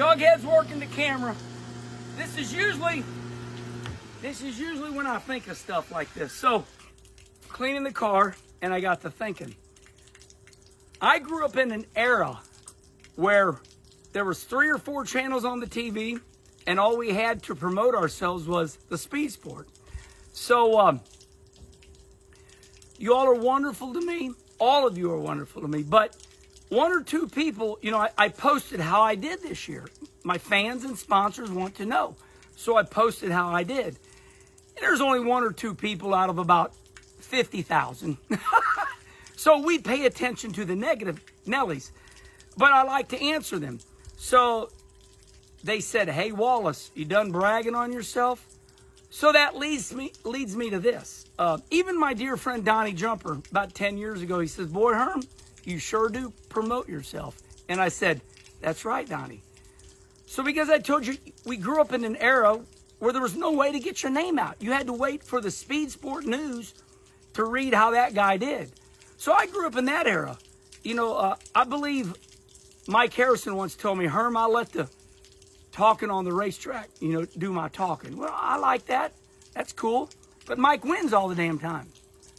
Jughead's working the camera. This is usually when I think of stuff like this. So, cleaning the car, and I got to thinking. I grew up in an era where there was 3 or 4 channels on the TV, and all we had to promote ourselves was the speed sport. So, you all are wonderful to me. All of you are wonderful to me. But 1 or 2 people, I posted how I did this year. My fans and sponsors want to know. So I posted how I did. And there's only 1 or 2 people out of about 50,000. So we pay attention to the negative Nellies. But I like to answer them. So they said, hey, Wallace, you done bragging on yourself? So that leads me to this. Even my dear friend Donnie Jumper, about 10 years ago, he says, boy, Herm, you sure do promote yourself. And I said, that's right, Donnie. So because I told you, we grew up in an era where there was no way to get your name out. You had to wait for the Speed Sport News to read how that guy did. So I grew up in that era. I believe Mike Harrison once told me, Herm, I'll let the talking on the racetrack, do my talking. Well, I like that. That's cool. But Mike wins all the damn time.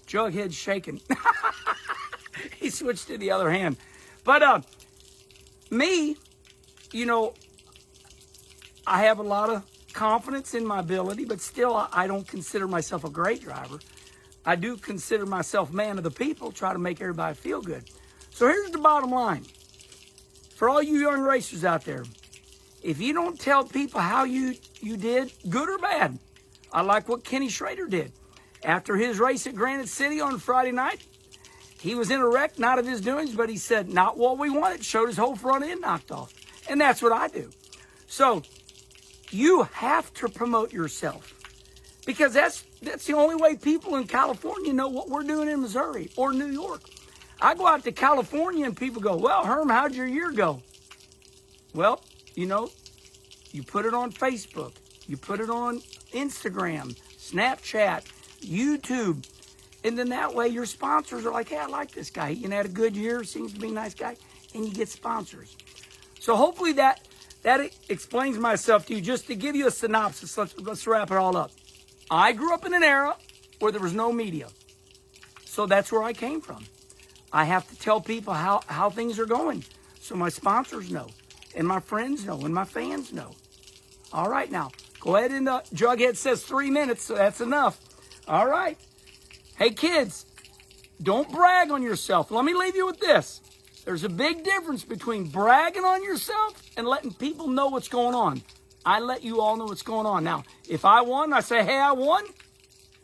Jughead's shaking. He switched to the other hand. But me, I have a lot of confidence in my ability, but still I don't consider myself a great driver. I do consider myself man of the people, try to make everybody feel good. So here's the bottom line. For all you young racers out there, if you don't tell people how you did, good or bad, I like what Kenny Schrader did. After his race at Granite City on Friday night, he was in a wreck, not of his doings, but he said, not what we wanted, showed his whole front end knocked off. And that's what I do. So you have to promote yourself because that's the only way people in California know what we're doing in Missouri or New York. I go out to California and people go, well, Herm, how'd your year go? Well, you put it on Facebook, you put it on Instagram, Snapchat, YouTube, and then that way your sponsors are like, hey, I like this guy. He had a good year, seems to be a nice guy, and you get sponsors. So hopefully that explains myself to you. Just to give you a synopsis, let's wrap it all up. I grew up in an era where there was no media. So that's where I came from. I have to tell people how things are going so my sponsors know, and my friends know, and my fans know. All right, now, go ahead and Jughead says 3 minutes, so that's enough. All right. Hey, kids, don't brag on yourself. Let me leave you with this. There's a big difference between bragging on yourself and letting people know what's going on. I let you all know what's going on. Now, if I won, I say, hey, I won.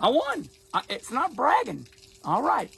I won. It's not bragging. All right.